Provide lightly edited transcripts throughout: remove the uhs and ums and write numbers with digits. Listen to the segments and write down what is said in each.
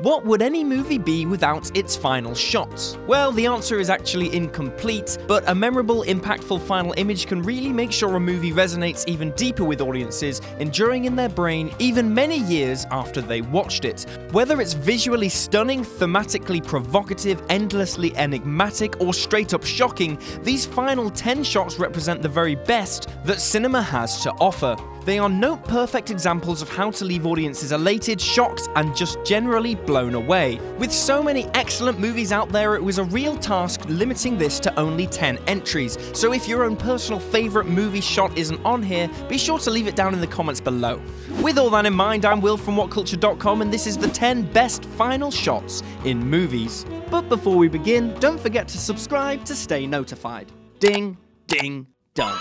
What would any movie be without its final shots? Well, the answer is actually incomplete, but a memorable, impactful final image can really make sure a movie resonates even deeper with audiences, enduring in their brain even many years after they watched it. Whether it's visually stunning, thematically provocative, endlessly enigmatic, or straight up shocking, these final 10 shots represent the very best that cinema has to offer. They are note-perfect examples of how to leave audiences elated, shocked, and just generally blown away. With so many excellent movies out there, it was a real task limiting this to only 10 entries. So if your own personal favourite movie shot isn't on here, be sure to leave it down in the comments below. With all that in mind, I'm Will from WhatCulture.com, and this is the 10 best final shots in movies. But before we begin, don't forget to subscribe to stay notified. Ding, ding, done.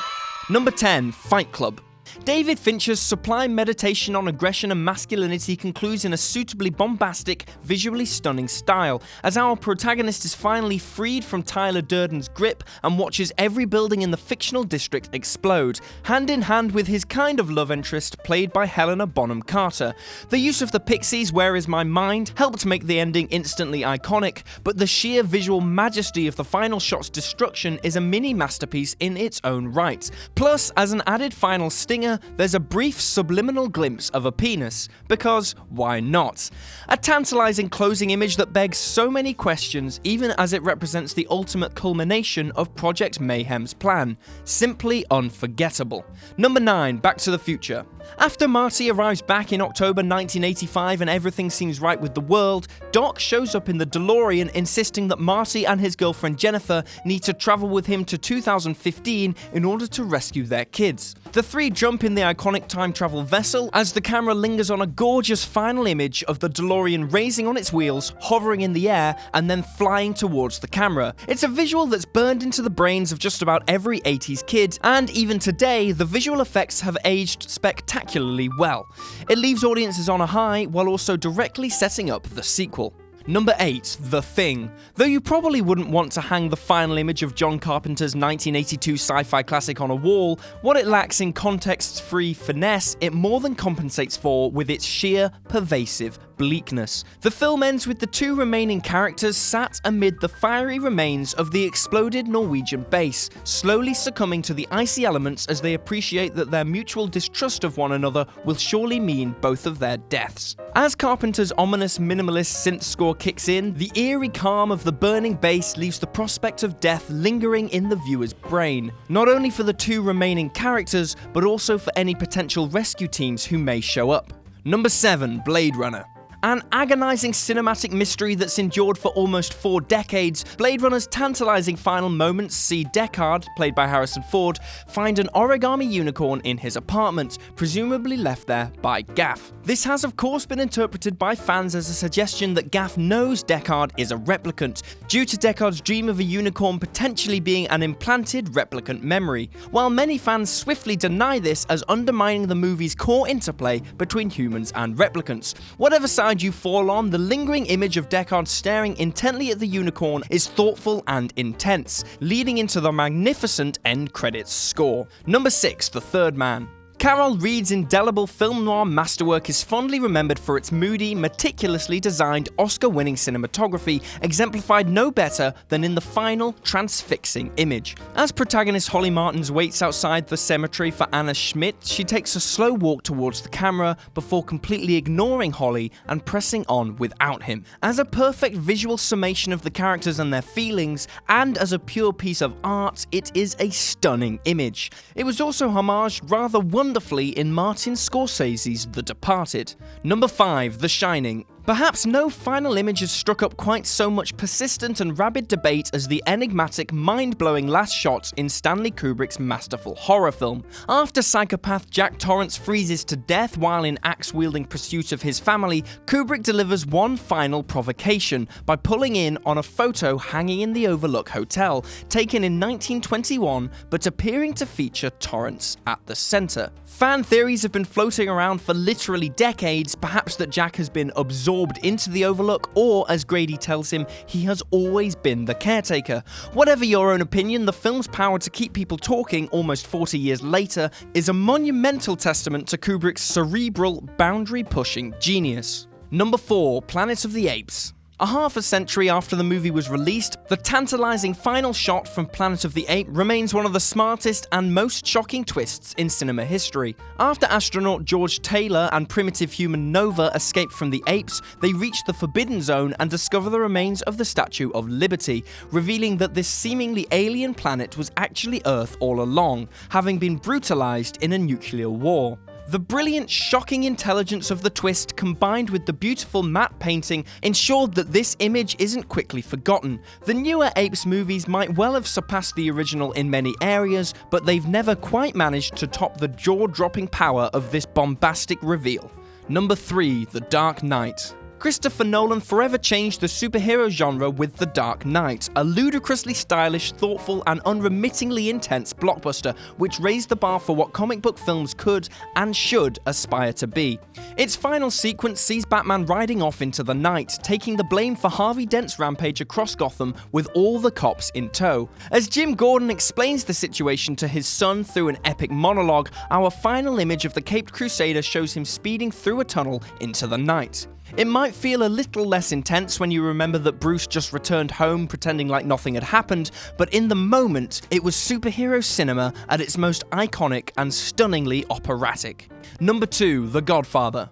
Number 10, Fight Club. David Fincher's sublime meditation on aggression and masculinity concludes in a suitably bombastic, visually stunning style, as our protagonist is finally freed from Tyler Durden's grip and watches every building in the fictional district explode, hand in hand with his kind of love interest played by Helena Bonham Carter. The use of the Pixies' Where Is My Mind helped make the ending instantly iconic, but the sheer visual majesty of the final shot's destruction is a mini masterpiece in its own right. Plus, as an added final stinger, there's a brief subliminal glimpse of a penis, because why not? A tantalizing closing image that begs so many questions, even as it represents the ultimate culmination of Project Mayhem's plan. Simply unforgettable. Number 9, Back to the Future. After Marty arrives back in October 1985 and everything seems right with the world, Doc shows up in the DeLorean insisting that Marty and his girlfriend Jennifer need to travel with him to 2015 in order to rescue their kids. The three jump in the iconic time travel vessel as the camera lingers on a gorgeous final image of the DeLorean raising on its wheels, hovering in the air, and then flying towards the camera. It's a visual that's burned into the brains of just about every 80s kid, and even today, the visual effects have aged spectacularly well. It leaves audiences on a high while also directly setting up the sequel. Number 8, The Thing. Though you probably wouldn't want to hang the final image of John Carpenter's 1982 sci-fi classic on a wall, what it lacks in context-free finesse, it more than compensates for with its sheer, pervasive bleakness. The film ends with the two remaining characters sat amid the fiery remains of the exploded Norwegian base, slowly succumbing to the icy elements as they appreciate that their mutual distrust of one another will surely mean both of their deaths. As Carpenter's ominous minimalist synth score kicks in, the eerie calm of the burning base leaves the prospect of death lingering in the viewer's brain, not only for the two remaining characters, but also for any potential rescue teams who may show up. Number 7, Blade Runner. An agonizing cinematic mystery that's endured for almost 4 decades, Blade Runner's tantalizing final moments see Deckard, played by Harrison Ford, find an origami unicorn in his apartment, presumably left there by Gaff. This has of course been interpreted by fans as a suggestion that Gaff knows Deckard is a replicant, due to Deckard's dream of a unicorn potentially being an implanted replicant memory, while many fans swiftly deny this as undermining the movie's core interplay between humans and replicants. Whatever side you fall on, the lingering image of Deckard staring intently at the unicorn is thoughtful and intense, leading into the magnificent end credits score. Number 6, The Third Man. Carol Reed's indelible film noir masterwork is fondly remembered for its moody, meticulously designed, Oscar-winning cinematography, exemplified no better than in the final, transfixing image. As protagonist Holly Martins waits outside the cemetery for Anna Schmidt, she takes a slow walk towards the camera before completely ignoring Holly and pressing on without him. As a perfect visual summation of the characters and their feelings, and as a pure piece of art, it is a stunning image. It was also homaged rather wonderfully in Martin Scorsese's The Departed. Number 5, The Shining. Perhaps no final image has struck up quite so much persistent and rabid debate as the enigmatic, mind-blowing last shot in Stanley Kubrick's masterful horror film. After psychopath Jack Torrance freezes to death while in axe-wielding pursuit of his family, Kubrick delivers one final provocation by pulling in on a photo hanging in the Overlook Hotel, taken in 1921 but appearing to feature Torrance at the center. Fan theories have been floating around for literally decades, perhaps that Jack has been absorbed absorbed into the Overlook, or as Grady tells him, he has always been the caretaker. Whatever your own opinion, the film's power to keep people talking almost 40 years later is a monumental testament to Kubrick's cerebral, boundary-pushing genius. Number 4. Planet of the Apes. A half a century after the movie was released, the tantalizing final shot from Planet of the Apes remains one of the smartest and most shocking twists in cinema history. After astronaut George Taylor and primitive human Nova escape from the apes, they reach the Forbidden Zone and discover the remains of the Statue of Liberty, revealing that this seemingly alien planet was actually Earth all along, having been brutalized in a nuclear war. The brilliant, shocking intelligence of the twist, combined with the beautiful matte painting, ensured that this image isn't quickly forgotten. The newer Apes movies might well have surpassed the original in many areas, but they've never quite managed to top the jaw-dropping power of this bombastic reveal. Number 3. The Dark Knight. Christopher Nolan forever changed the superhero genre with The Dark Knight, a ludicrously stylish, thoughtful, and unremittingly intense blockbuster which raised the bar for what comic book films could and should aspire to be. Its final sequence sees Batman riding off into the night, taking the blame for Harvey Dent's rampage across Gotham with all the cops in tow. As Jim Gordon explains the situation to his son through an epic monologue, our final image of the Caped Crusader shows him speeding through a tunnel into the night. It might feel a little less intense when you remember that Bruce just returned home pretending like nothing had happened, but in the moment, it was superhero cinema at its most iconic and stunningly operatic. Number 2. The Godfather.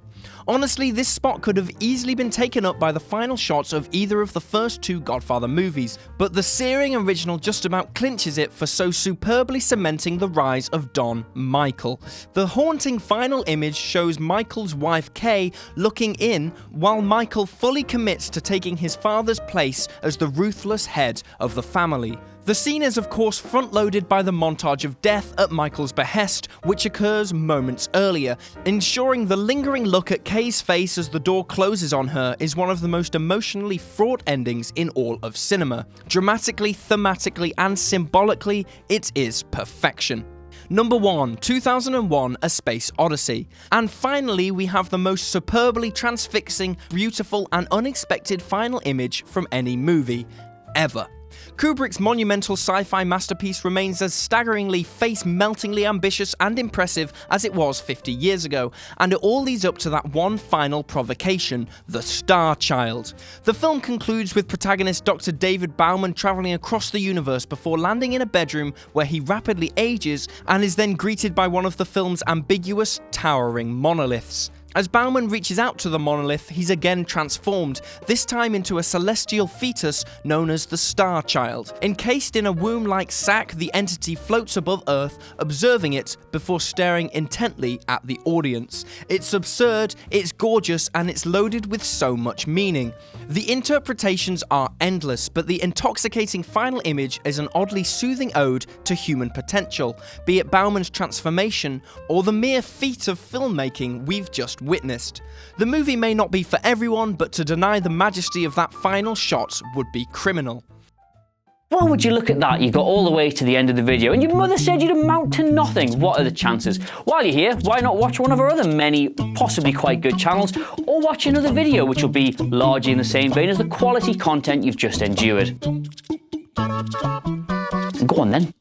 Honestly, this spot could have easily been taken up by the final shots of either of the first 2 Godfather movies, but the searing original just about clinches it for so superbly cementing the rise of Don Michael. The haunting final image shows Michael's wife Kay looking in while Michael fully commits to taking his father's place as the ruthless head of the family. The scene is of course front-loaded by the montage of death at Michael's behest, which occurs moments earlier, ensuring the lingering look at Kay's face as the door closes on her is one of the most emotionally fraught endings in all of cinema. Dramatically, thematically, and symbolically, it is perfection. Number 1. 2001 A Space Odyssey. And finally, we have the most superbly transfixing, beautiful, and unexpected final image from any movie ever. Kubrick's monumental sci-fi masterpiece remains as staggeringly, face-meltingly ambitious and impressive as it was 50 years ago, and it all leads up to that one final provocation, the Star Child. The film concludes with protagonist Dr. David Bauman traveling across the universe before landing in a bedroom where he rapidly ages and is then greeted by one of the film's ambiguous, towering monoliths. As Bauman reaches out to the monolith, he's again transformed, this time into a celestial fetus known as the Star Child. Encased in a womb-like sac, the entity floats above Earth, observing it before staring intently at the audience. It's absurd, it's gorgeous, and it's loaded with so much meaning. The interpretations are endless, but the intoxicating final image is an oddly soothing ode to human potential, be it Bauman's transformation or the mere feat of filmmaking we've just witnessed. The movie may not be for everyone, but to deny the majesty of that final shot would be criminal. Well, would you look at that? You got all the way to the end of the video and your mother said you'd amount to nothing. What are the chances? While you're here, why not watch one of our other many possibly quite good channels, or watch another video which will be largely in the same vein as the quality content you've just endured. Go on then.